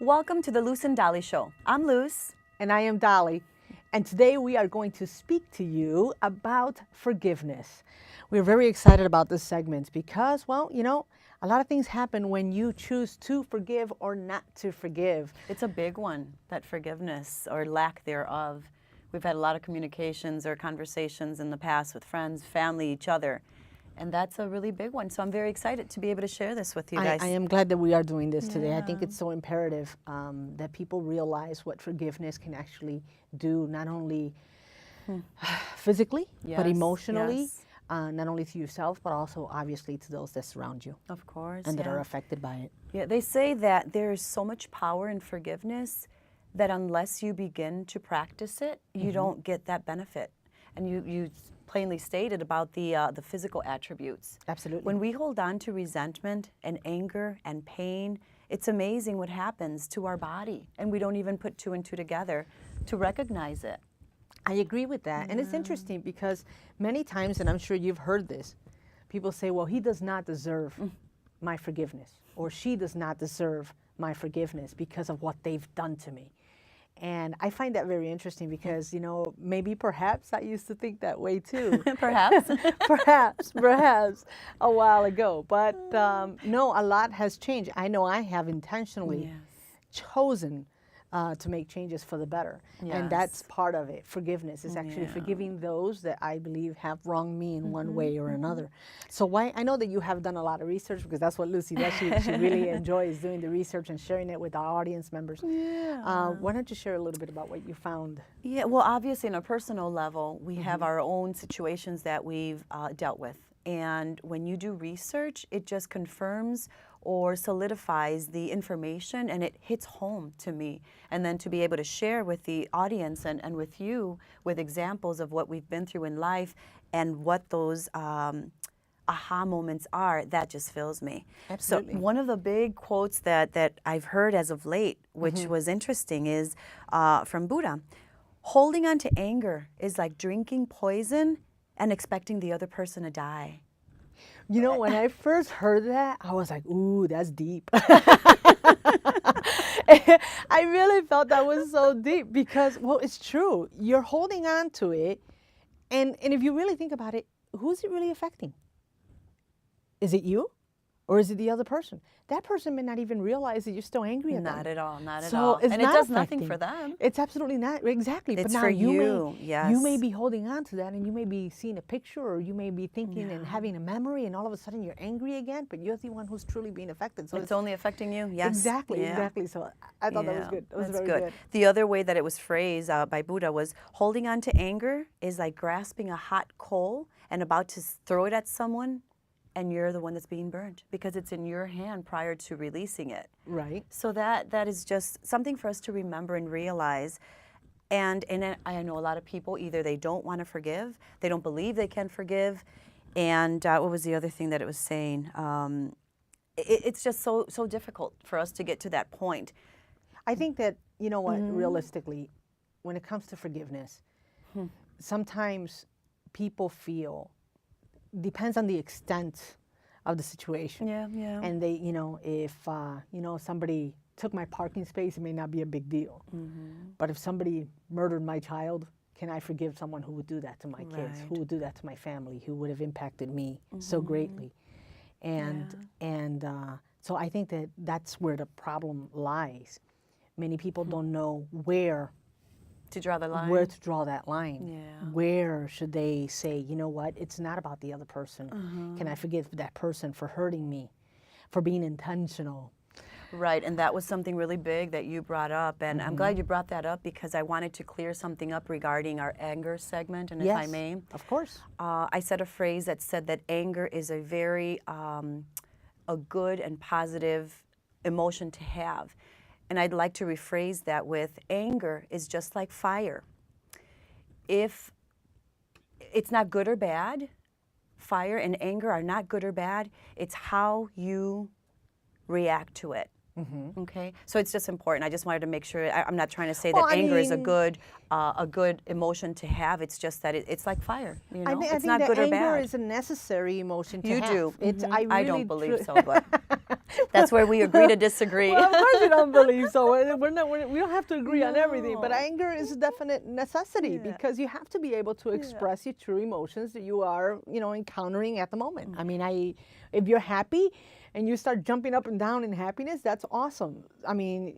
Welcome to the Luz and Dolly Show. I'm Luz. And I am Dolly. And today we are going to speak to you about forgiveness. We're very excited about this segment because, well, you know, a lot of things happen when you choose to forgive or not to forgive. It's a big one, that forgiveness or lack thereof. We've had a lot of communications or conversations in the past with friends, family, each other. And that's a really big one. So I'm very excited to be able to share this with you guys. I am glad that we are doing this today. I think it's so imperative that people realize what forgiveness can actually do, not only physically, but emotionally, not only to yourself, but also obviously to those that surround you. Of course. And that are affected by it. Yeah, they say that there's so much power in forgiveness that unless you begin to practice it, you don't get that benefit. And you plainly stated about the physical attributes. Absolutely. When we hold on to resentment and anger and pain, it's amazing what happens to our body. And we don't even put two and two together to recognize it. I agree with that. And it's interesting because many times, and I'm sure you've heard this, people say, well, he does not deserve my forgiveness, or she does not deserve my forgiveness because of what they've done to me. And I find that very interesting because, you know, maybe perhaps I used to think that way too. Perhaps. perhaps a while ago. But no, a lot has changed. I know I have intentionally chosen to make changes for the better. And that's part of it. Forgiveness is actually forgiving those that I believe have wronged me in one way or another. So I know that you have done a lot of research because that's what Lucy does. She really enjoys doing the research and sharing it with our audience members. Why don't you share a little bit about what you found? Yeah, well, obviously on a personal level, we have our own situations that we've dealt with. And when you do research, it just confirms or solidifies the information, and it hits home to me. And then to be able to share with the audience and with you with examples of what we've been through in life and what those aha moments are, that just fills me. Absolutely. So one of the big quotes that I've heard as of late, which was interesting, is from Buddha. Holding on to anger is like drinking poison and expecting the other person to die. You know, when I first heard that, I was like, ooh, that's deep. I really felt that was so deep because, well, it's true. You're holding on to it. And if you really think about it, who's it really affecting? Is it you? Or is it the other person? That person may not even realize that you're still angry at them. Not at all, not at so all. It's and not it does affecting. nothing for them. It's absolutely not. Exactly. It's but now for you yes. may be holding on to that, and you may be seeing a picture, or you may be thinking and having a memory, and all of a sudden you're angry again, but you're the one who's truly being affected. So it's only affecting you, yes. Exactly, exactly. So I thought that was good. That was That's very good. The other way that it was phrased by Buddha was holding on to anger is like grasping a hot coal and about to throw it at someone, and you're the one that's being burned because it's in your hand prior to releasing it. Right. So that is just something for us to remember and realize. And I know a lot of people, either they don't want to forgive, they don't believe they can forgive, and what was the other thing that it was saying? It's just so difficult for us to get to that point. I think that, you know what, realistically, when it comes to forgiveness, sometimes people feel, depends on the extent of the situation. Yeah. And they, you know, if, you know, somebody took my parking space, it may not be a big deal. But if somebody murdered my child, can I forgive someone who would do that to my kids, who would do that to my family, who would have impacted me so greatly? And so I think that that's where the problem lies. Many people don't know where to draw the line. Where to draw that line. Yeah. Where should they say, you know what, it's not about the other person. Can I forgive that person for hurting me, for being intentional? Right, and that was something really big that you brought up, and I'm glad you brought that up because I wanted to clear something up regarding our anger segment, and if I may. Of course. I said a phrase that said that anger is a very a good and positive emotion to have. And I'd like to rephrase that with anger is just like fire. If it's not good or bad, fire and anger are not good or bad, it's how you react to it. Okay, so it's just important. I just wanted to make sure. I'm not trying to say that anger is a good emotion to have. It's just that it's like fire. You know, I it's think not that good or anger bad. is a necessary emotion to You have. do. It's, I don't believe so, but That's where we agree to disagree. Well, of course you don't believe so. We don't have to agree on everything. But anger is a definite necessity because you have to be able to express your true emotions that you are, encountering at the moment. I mean, if you're happy and you start jumping up and down in happiness, that's awesome. I mean,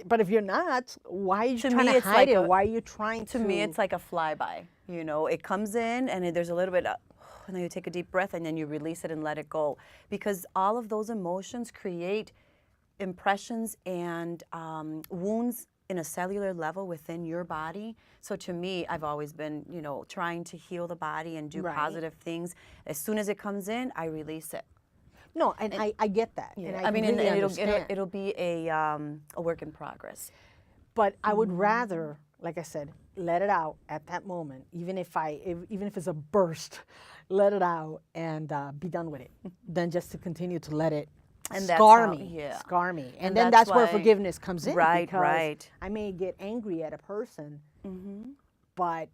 but if you're not, why are you trying to hide it? Why are you trying to? To me, it's like a flyby. It comes in and there's a little bit of, and then you take a deep breath and then you release it and let it go. Because all of those emotions create impressions and wounds in a cellular level within your body. So to me, I've always been, trying to heal the body and do positive things. As soon as it comes in, I release it. No, and I get that. Yeah. And it'll be a work in progress. But I would rather, like I said, let it out at that moment, even if it's a burst, let it out and be done with it, than just to continue to let it scar me. And then that's where forgiveness comes in. Right, because right. I may get angry at a person, but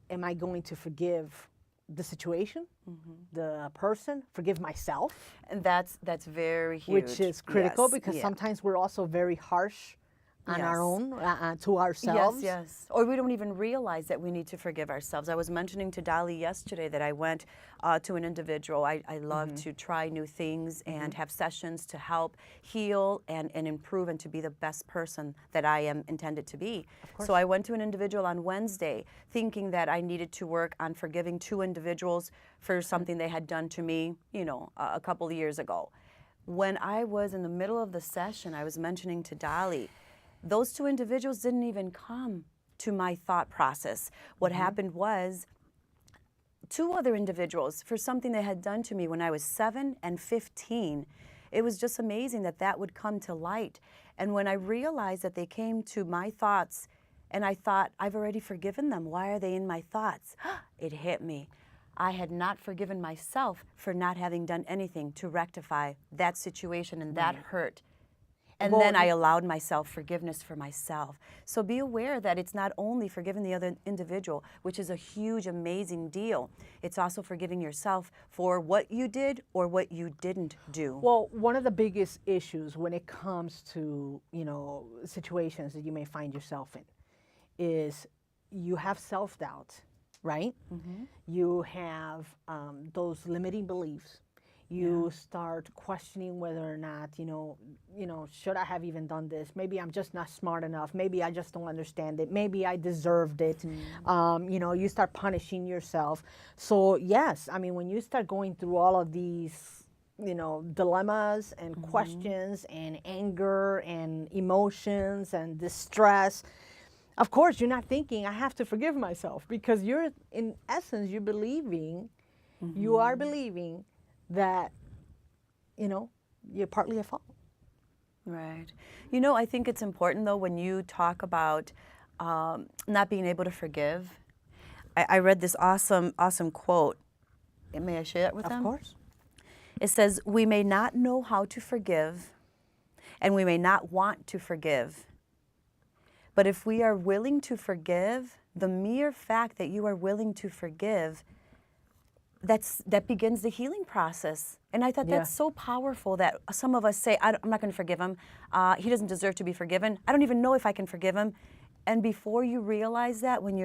am I going to forgive the situation, the person, forgive myself? And that's very huge. Which is critical because sometimes we're also very harsh on our own, to ourselves. Yes. Or we don't even realize that we need to forgive ourselves. I was mentioning to Dolly yesterday that I went to an individual. I love to try new things and have sessions to help heal and improve and to be the best person that I am intended to be. So I went to an individual on Wednesday thinking that I needed to work on forgiving 2 individuals for something they had done to me, a couple of years ago. When I was in the middle of the session, I was mentioning to Dolly, those 2 individuals didn't even come to my thought process. What happened was 2 other individuals for something they had done to me when I was 7 and 15. It was just amazing that would come to light. And when I realized that they came to my thoughts and I thought, I've already forgiven them. Why are they in my thoughts? It hit me. I had not forgiven myself for not having done anything to rectify that situation and that hurt. And then I allowed myself forgiveness for myself. So be aware that it's not only forgiving the other individual, which is a huge, amazing deal. It's also forgiving yourself for what you did or what you didn't do. Well, one of the biggest issues when it comes to, situations that you may find yourself in is you have self-doubt, right? You have those limiting beliefs. You start questioning whether or not, should I have even done this? Maybe I'm just not smart enough. Maybe I just don't understand it. Maybe I deserved it. You start punishing yourself. So yes, I mean, when you start going through all of these, dilemmas and questions and anger and emotions and distress, of course, you're not thinking, I have to forgive myself, because you're, in essence, you are believing that, you're partly at fault. Right. I think it's important, though, when you talk about not being able to forgive. I read this awesome quote. May I share that with them? Of course. It says, we may not know how to forgive, and we may not want to forgive. But if we are willing to forgive, the mere fact that you are willing to forgive, that begins the healing process. And I thought that's so powerful that some of us say, I'm not going to forgive him. He doesn't deserve to be forgiven. I don't even know if I can forgive him. And before you realize that, when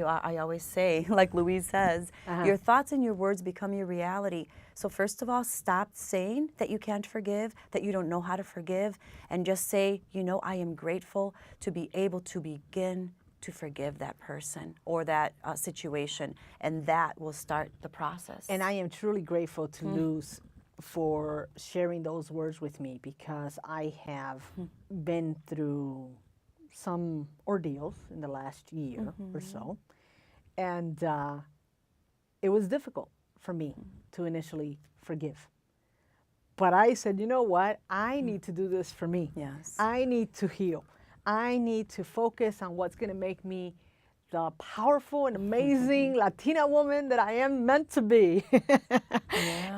I always say, like Louise says, your thoughts and your words become your reality. So first of all, stop saying that you can't forgive, that you don't know how to forgive, and just say, I am grateful to be able to begin to forgive that person or that situation, and that will start the process. And I am truly grateful to Luz for sharing those words with me, because I have been through some ordeals in the last year or so, and it was difficult for me to initially forgive. But I said, you know what? I need to do this for me. Yes. I need to heal. I need to focus on what's going to make me the powerful and amazing Latina woman that I am meant to be.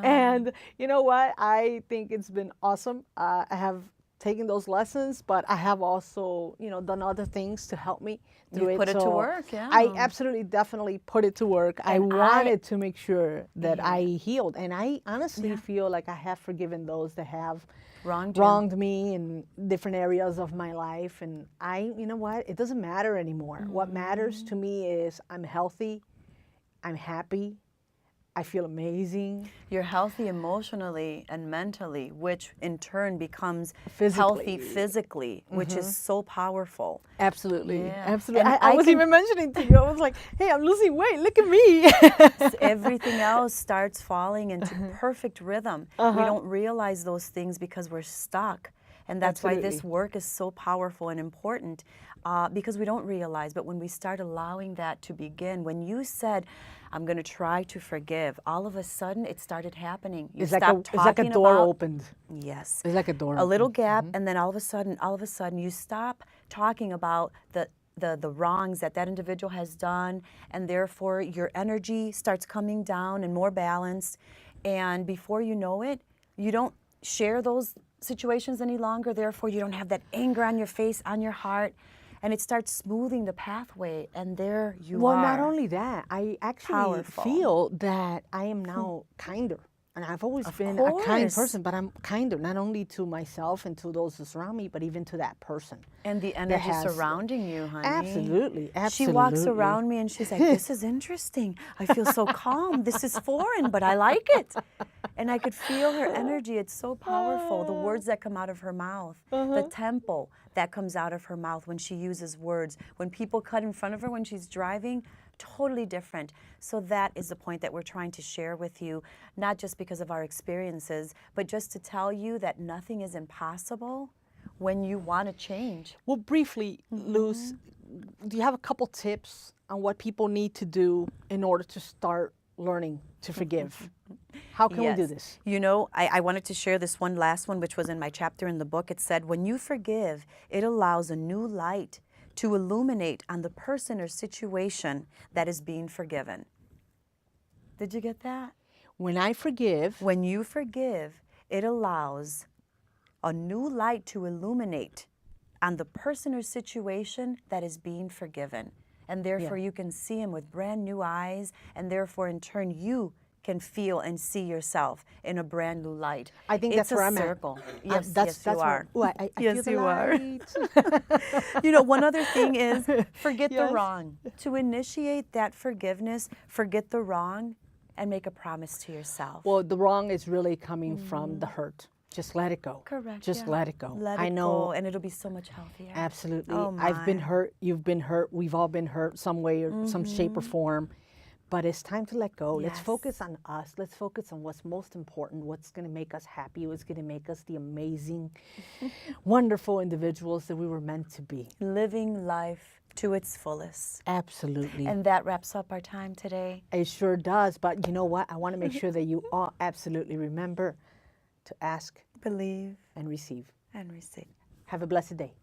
And you know what? I think it's been awesome. I have taken those lessons, but I have also, done other things to help me through it. Put it to work, yeah. I absolutely, definitely put it to work. I And wanted to make sure that I healed. And I honestly feel like I have forgiven those that have wronged me in different areas of my life. And you know what? It doesn't matter anymore. What matters to me is I'm healthy, I'm happy, I feel amazing. You're healthy emotionally and mentally, which in turn becomes Physically. healthy physically, which is so powerful. Absolutely. Yeah. Absolutely. And I was even mentioning to you, I was like, hey, I'm losing weight. Look at me. Everything else starts falling into perfect rhythm. We don't realize those things because we're stuck. And that's why this work is so powerful and important, because we don't realize. But when we start allowing that to begin, when you said, I'm going to try to forgive, all of a sudden it started happening. You It's like a door opened. Yes. It's like a door A little opened. gap, and then all of a sudden you stop talking about the wrongs that individual has done, and therefore your energy starts coming down and more balanced. And before you know it, you don't share those situations any longer. Therefore, you don't have that anger on your face, on your heart, and it starts smoothing the pathway. And there you are. Well, not only that, I actually Powerful. feel that I am now kinder. And I've always been a kind person, but I'm kinder, not only to myself and to those that surround me, but even to that person. And the energy surrounding you, honey. Absolutely, absolutely. She walks around me and she's like, this is interesting. I feel so calm. This is foreign, but I like it. And I could feel her energy. It's so powerful. The words that come out of her mouth, the tempo that comes out of her mouth when she uses words. When people cut in front of her when she's driving, totally different. So that is the point that we're trying to share with you, not just because of our experiences, but just to tell you that nothing is impossible when you want to change. Well, briefly, Luz, do you have a couple tips on what people need to do in order to start learning to forgive? How can we do this? You know, I wanted to share this last one, which was in my chapter in the book. It said, when you forgive, it allows a new light to illuminate on the person or situation that is being forgiven. Did you get that? When I forgive, When you forgive, it allows a new light to illuminate on the person or situation that is being forgiven. And therefore you can see him with brand new eyes, and therefore in turn you can feel and see yourself in a brand new light. I think that's where I'm at. It's a circle. Yes, that's you are. I Yes, feel you the are. light. You know, one other thing is forget the Yes. wrong. To initiate that forgiveness, forget the wrong and make a promise to yourself. Well, the wrong is really coming from the hurt. Just let it go. Correct. Just let it go. Let I it know. go, and it'll be so much healthier. Absolutely. Oh, I've been my. hurt. You've been hurt. We've all been hurt some way or some shape or form. But it's time to let go. Let's Yes. focus on us. Let's focus on what's most important, what's going to make us happy, what's going to make us the amazing, wonderful individuals that we were meant to be. Living life to its fullest. Absolutely. And that wraps up our time today. It sure does. But you know what? I want to make sure that you all absolutely remember to ask, Believe and receive. and receive. Have a blessed day.